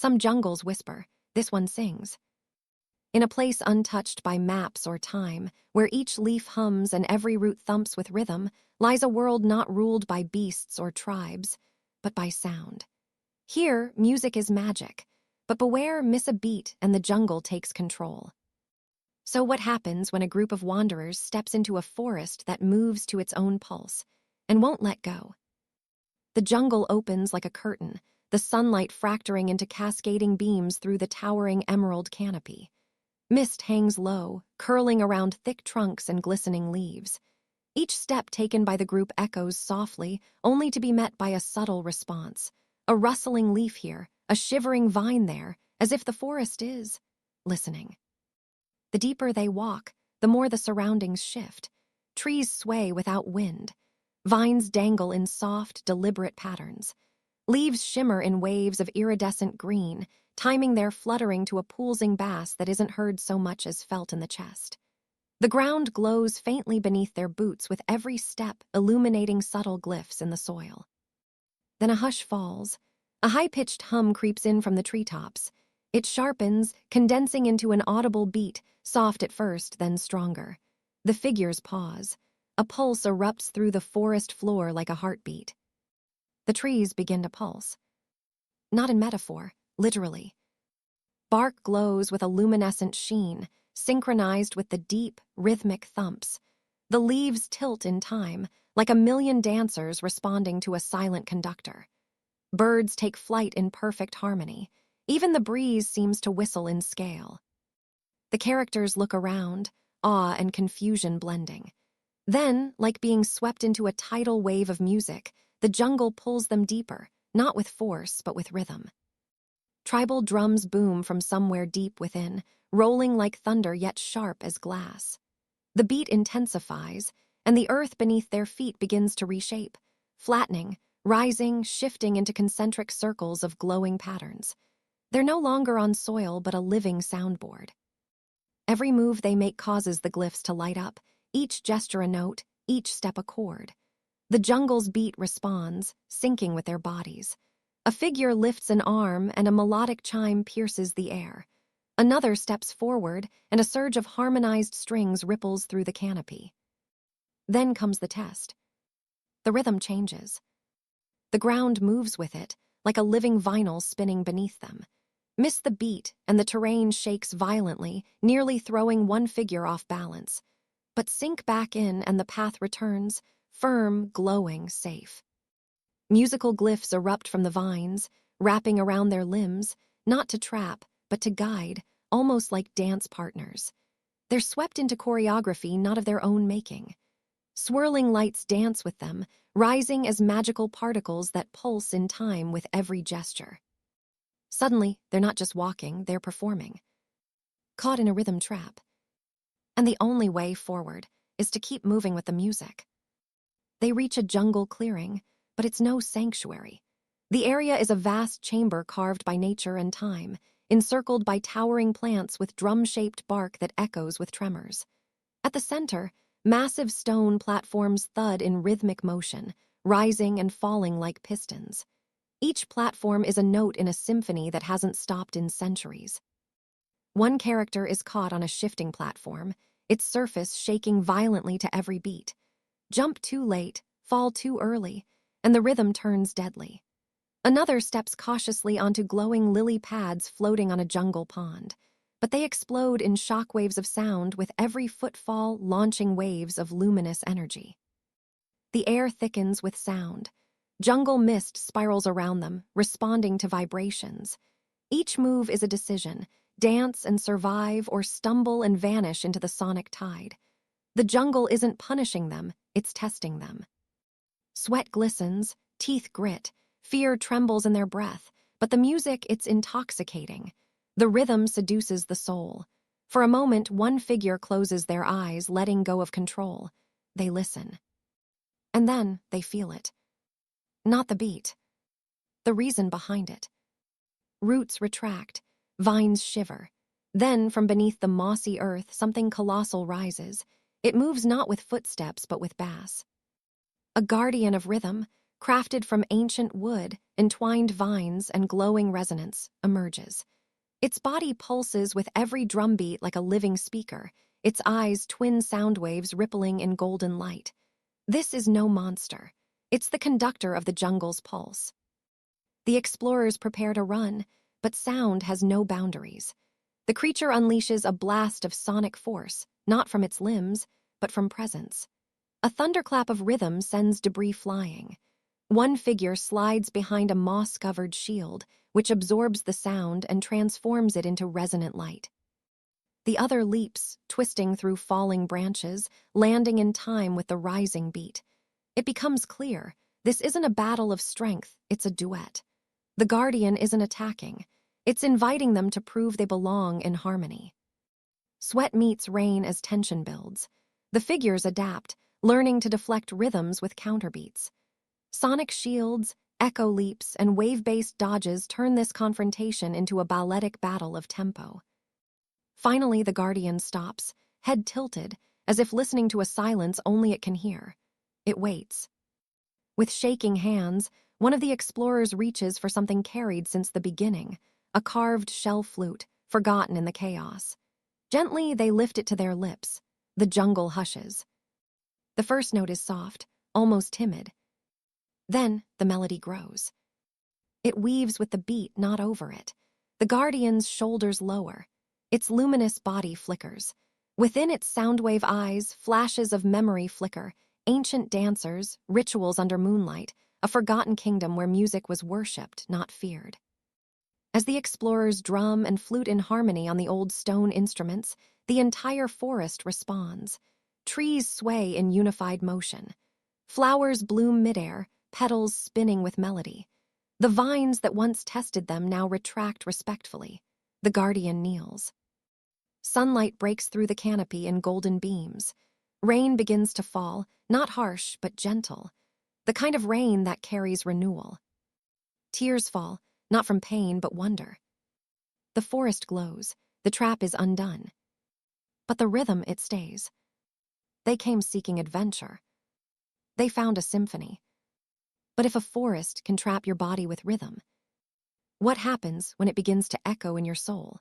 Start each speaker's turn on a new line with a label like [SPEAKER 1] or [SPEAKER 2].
[SPEAKER 1] Some jungles whisper, this one sings. In a place untouched by maps or time, where each leaf hums and every root thumps with rhythm, lies a world not ruled by beasts or tribes, but by sound. Here, music is magic, but beware, miss a beat and the jungle takes control. So what happens when a group of wanderers steps into a forest that moves to its own pulse and won't let go? The jungle opens like a curtain, the sunlight fracturing into cascading beams through the towering emerald canopy. Mist hangs low, curling around thick trunks and glistening leaves. Each step taken by the group echoes softly, only to be met by a subtle response. A rustling leaf here, a shivering vine there, as if the forest is listening. The deeper they walk, the more the surroundings shift. Trees sway without wind. Vines dangle in soft, deliberate patterns. Leaves shimmer in waves of iridescent green, timing their fluttering to a pulsing bass that isn't heard so much as felt in the chest. The ground glows faintly beneath their boots with every step illuminating subtle glyphs in the soil. Then a hush falls. A high-pitched hum creeps in from the treetops. It sharpens, condensing into an audible beat, soft at first, then stronger. The figures pause. A pulse erupts through the forest floor like a heartbeat. The trees begin to pulse. Not in metaphor, literally. Bark glows with a luminescent sheen, synchronized with the deep, rhythmic thumps. The leaves tilt in time, like a million dancers responding to a silent conductor. Birds take flight in perfect harmony. Even the breeze seems to whistle in scale. The characters look around, awe and confusion blending. Then, like being swept into a tidal wave of music, the jungle pulls them deeper, not with force, but with rhythm. Tribal drums boom from somewhere deep within, rolling like thunder yet sharp as glass. The beat intensifies, and the earth beneath their feet begins to reshape, flattening, rising, shifting into concentric circles of glowing patterns. They're no longer on soil but a living soundboard. Every move they make causes the glyphs to light up, each gesture a note, each step a chord. The jungle's beat responds, syncing with their bodies. A figure lifts an arm and a melodic chime pierces the air. Another steps forward and a surge of harmonized strings ripples through the canopy. Then comes the test. The rhythm changes. The ground moves with it, like a living vinyl spinning beneath them. Miss the beat and the terrain shakes violently, nearly throwing one figure off balance. But sink back in and the path returns, firm, glowing, safe. Musical glyphs erupt from the vines, wrapping around their limbs, not to trap, but to guide, almost like dance partners. They're swept into choreography not of their own making. Swirling lights dance with them, rising as magical particles that pulse in time with every gesture. Suddenly, they're not just walking, they're performing. Caught in a rhythm trap. And the only way forward is to keep moving with the music. They reach a jungle clearing, but it's no sanctuary. The area is a vast chamber carved by nature and time, encircled by towering plants with drum-shaped bark that echoes with tremors. At the center, massive stone platforms thud in rhythmic motion, rising and falling like pistons. Each platform is a note in a symphony that hasn't stopped in centuries. One character is caught on a shifting platform, its surface shaking violently to every beat. Jump too late, fall too early, and the rhythm turns deadly. Another steps cautiously onto glowing lily pads floating on a jungle pond, but they explode in shockwaves of sound with every footfall launching waves of luminous energy. The air thickens with sound. Jungle mist spirals around them, responding to vibrations. Each move is a decision, dance and survive or stumble and vanish into the sonic tide. The jungle isn't punishing them, it's testing them. Sweat glistens, teeth grit, fear trembles in their breath, but the music, it's intoxicating. The rhythm seduces the soul. For a moment, one figure closes their eyes, letting go of control. They listen. And then they feel it. Not the beat. The reason behind it. Roots retract, vines shiver. Then, from beneath the mossy earth, something colossal rises. It moves not with footsteps, but with bass. A guardian of rhythm, crafted from ancient wood, entwined vines, and glowing resonance, emerges. Its body pulses with every drumbeat like a living speaker, its eyes twin sound waves rippling in golden light. This is no monster. It's the conductor of the jungle's pulse. The explorers prepare to run, but sound has no boundaries. The creature unleashes a blast of sonic force, not from its limbs, but from presence. A thunderclap of rhythm sends debris flying. One figure slides behind a moss-covered shield, which absorbs the sound and transforms it into resonant light. The other leaps, twisting through falling branches, landing in time with the rising beat. It becomes clear, this isn't a battle of strength, it's a duet. The Guardian isn't attacking. It's inviting them to prove they belong in harmony. Sweat meets rain as tension builds. The figures adapt, learning to deflect rhythms with counterbeats. Sonic shields, echo leaps, and wave-based dodges turn this confrontation into a balletic battle of tempo. Finally, the Guardian stops, head tilted, as if listening to a silence only it can hear. It waits. With shaking hands, one of the explorers reaches for something carried since the beginning, a carved shell flute, forgotten in the chaos. Gently, they lift it to their lips. The jungle hushes. The first note is soft, almost timid. Then, the melody grows. It weaves with the beat, not over it. The Guardian's shoulders lower. Its luminous body flickers. Within its soundwave eyes, flashes of memory flicker, ancient dancers, rituals under moonlight, a forgotten kingdom where music was worshipped, not feared. As the explorers drum and flute in harmony on the old stone instruments, the entire forest responds. Trees sway in unified motion. Flowers bloom midair, petals spinning with melody. The vines that once tested them now retract respectfully. The Guardian kneels. Sunlight breaks through the canopy in golden beams. Rain begins to fall, not harsh, but gentle. The kind of rain that carries renewal. Tears fall, not from pain, but wonder. The forest glows. The trap is undone. But the rhythm, it stays. They came seeking adventure. They found a symphony. But if a forest can trap your body with rhythm, what happens when it begins to echo in your soul?